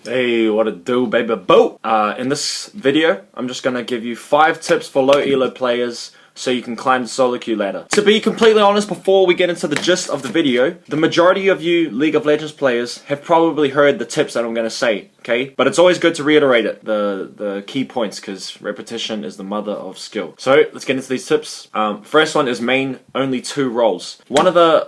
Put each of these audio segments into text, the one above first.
Hey, what it do, baby boo? In this video, I'm just gonna give you 5 tips for low elo players so you can climb the solo queue ladder. To be completely honest, before we get into the gist of the video, the majority of you League of Legends players have probably heard the tips that I'm gonna say, okay? But it's always good to reiterate it, the key points, because repetition is the mother of skill. So, let's get into these tips. First one is main only 2 roles. One of the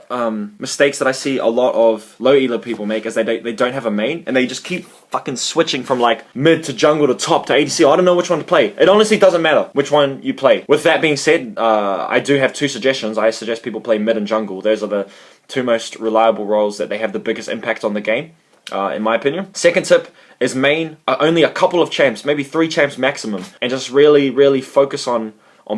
mistakes that I see a lot of low elo people make is they don't have a main, and they just keep fucking switching from like mid to jungle to top to ADC. I don't know which one to play. It honestly doesn't matter which one you play. With that being said, I do have 2 suggestions. I suggest people play mid and jungle. Those are the 2 most reliable roles that they have the biggest impact on the game, in my opinion. Second tip is main only a couple of champs, maybe 3 champs maximum, and just really focus on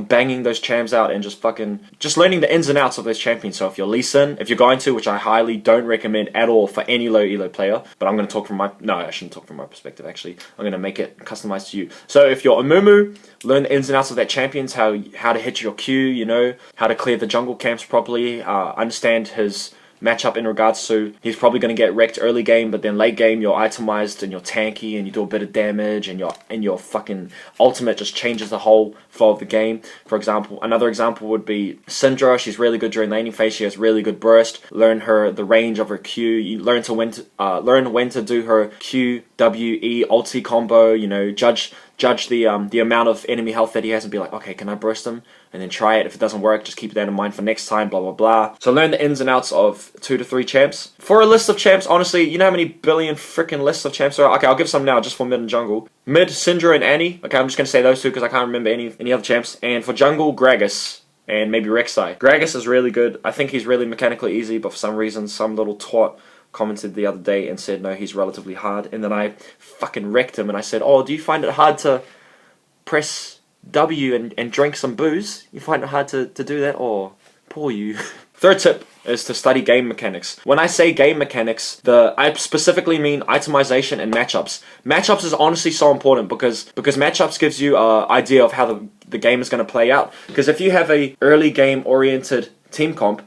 banging those champs out and just learning the ins and outs of those champions. So if you're Lee Sin, if you're going to, which I highly don't recommend at all for any low elo player, but I'm going to talk from I shouldn't talk from my perspective actually. I'm going to make it customized to you. So if you're Amumu, learn the ins and outs of that champions, how to hit your Q, you know, how to clear the jungle camps properly, understand his matchup in regards to he's probably going to get wrecked early game, but then late game you're itemized and you're tanky and you do a bit of damage and your fucking ultimate just changes the whole flow of the game. For example, another example would be Syndra. She's really good during laning phase. She has really good burst. Learn the range of her Q. You learn when to do her Q, W, E, ulti combo. You know, judge the amount of enemy health that he has and be like, okay, can I burst him? And then try it. If it doesn't work, just keep that in mind for next time, blah, blah, blah. So learn the ins and outs of 2 to 3 champs. For a list of champs, honestly, you know how many billion freaking lists of champs there are? Okay, I'll give some now, just for mid and jungle. Mid, Syndra and Annie. Okay, I'm just going to say those 2 because I can't remember any other champs. And for jungle, Gragas. And maybe Rek'Sai. Gragas is really good. I think he's really mechanically easy, but for some reason, some little twat commented the other day and said, no, he's relatively hard. And then I fucking wrecked him and I said, oh, do you find it hard to press W and drink some booze? You find it hard to do that? Oh, poor you. Third tip is to study game mechanics. When I say game mechanics, I specifically mean itemization and matchups. Matchups is honestly so important because matchups gives you an idea of how the game is going to play out. Because if you have a early game oriented team comp,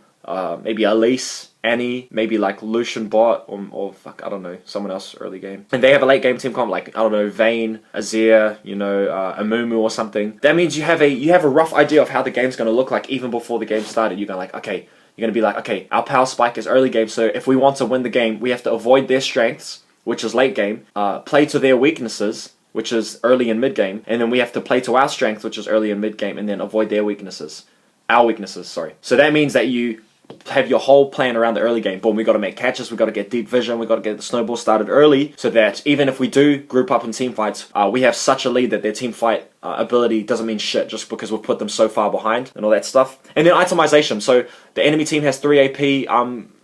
maybe Elise, Annie, maybe like Lucian bot, or fuck, I don't know, someone else early game. And they have a late game team comp like, I don't know, Vayne, Azir, you know, Amumu or something. That means you have a rough idea of how the game's going to look like even before the game started. You're going to be like, okay, our power spike is early game, so if we want to win the game, we have to avoid their strengths, which is late game, play to their weaknesses, which is early and mid game, and then we have to play to our strength, which is early and mid game, and then avoid their weaknesses. Our weaknesses, sorry. So that means that you have your whole plan around the early game. Boom, we got to make catches, we got to get deep vision, we got to get the snowball started early, so that even if we do group up in team fights, we have such a lead that their team fight ability doesn't mean shit just because we've put them so far behind and all that stuff. And then itemization. So the enemy team has 3 AP,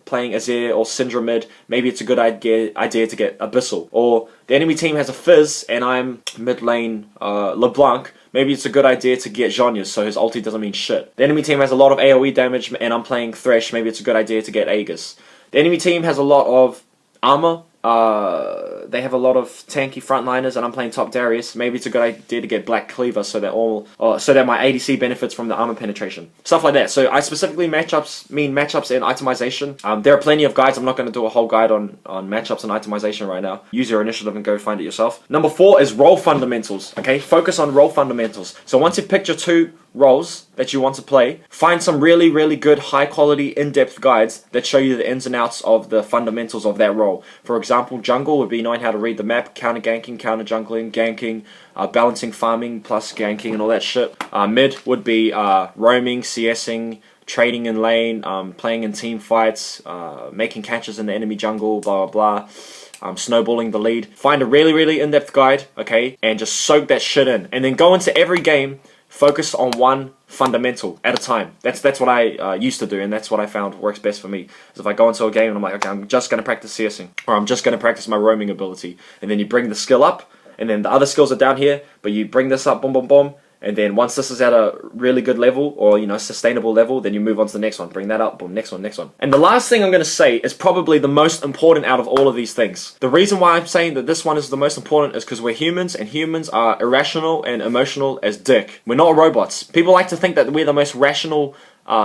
playing Azir or Syndra mid, maybe it's a good idea to get Abyssal. Or the enemy team has a Fizz and I'm mid lane LeBlanc, maybe it's a good idea to get Zhonya's so his ulti doesn't mean shit. The enemy team has a lot of AoE damage and I'm playing Thresh, maybe it's a good idea to get Aegis. The enemy team has a lot of armor, they have a lot of tanky frontliners and I'm playing top Darius, maybe it's a good idea to get Black Cleaver so that my ADC benefits from the armor penetration. Stuff like that. So I specifically mean matchups and itemization. There are plenty of guides. I'm not going to do a whole guide on matchups and itemization right now. Use your initiative and go find it yourself. Number 4 is role fundamentals. Okay, focus on role fundamentals. So once you've picked your 2 roles that you want to play, find some really good high quality in-depth guides that show you the ins and outs of the fundamentals of that role. For example, jungle would be knowing how to read the map, counter ganking, counter jungling, ganking, balancing farming plus ganking and all that shit. Mid would be roaming, CSing, trading in lane, playing in team fights, making catches in the enemy jungle, blah blah blah. Snowballing the lead. Find a really in-depth guide, okay, and just soak that shit in, and then go into every game focused on one fundamental at a time. That's what I used to do, and that's what I found works best for me. Is if I go into a game and I'm like, okay, I'm just going to practice CSing, or I'm just going to practice my roaming ability, and then you bring the skill up, and then the other skills are down here, but you bring this up, boom, boom, boom, and then once this is at a really good level, or, you know, sustainable level, then you move on to the next one. Bring that up, boom, next one, next one. And the last thing I'm going to say is probably the most important out of all of these things. The reason why I'm saying that this one is the most important is because we're humans, and humans are irrational and emotional as dick. We're not robots. People like to think that we're the most rational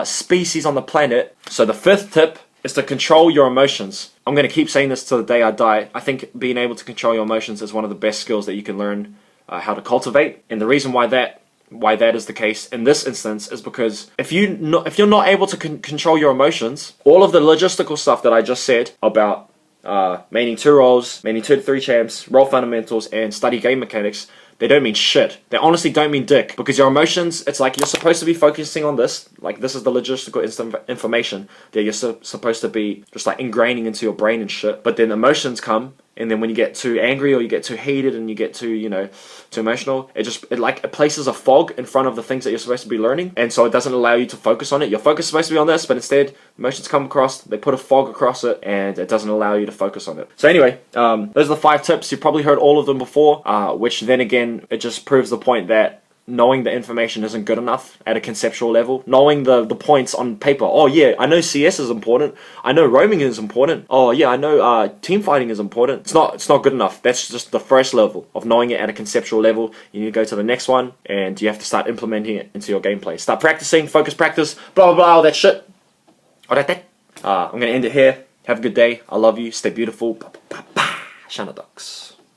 species on the planet. So the 5th tip is to control your emotions. I'm going to keep saying this till the day I die. I think being able to control your emotions is one of the best skills that you can learn how to cultivate. And the reason why that is the case in this instance is because if you're not able to control your emotions, all of the logistical stuff that I just said about maining 2 roles, maining 2 to 3 champs, role fundamentals, and study game mechanics, they don't mean shit. They honestly don't mean dick. Because your emotions, it's like you're supposed to be focusing on this. Like, this is the logistical information that you're supposed to be just like ingraining into your brain and shit. But then emotions come, and then when you get too angry or you get too heated and you get too, you know, too emotional, it places a fog in front of the things that you're supposed to be learning, and so it doesn't allow you to focus on it. Your focus is supposed to be on this, but instead emotions come across, they put a fog across it, and it doesn't allow you to focus on it. So anyway, those are the 5 tips. You've probably heard all of them before, which then again, it just proves the point that knowing the information isn't good enough at a conceptual level. Knowing the points on paper. Oh yeah, I know CS is important. I know roaming is important. Oh yeah, I know team fighting is important. It's not good enough. That's just the first level of knowing it at a conceptual level. You need to go to the next one, and you have to start implementing it into your gameplay. Start practicing, focus practice, blah blah blah, all that shit. All that. I'm gonna end it here. Have a good day. I love you. Stay beautiful. Shana ducks.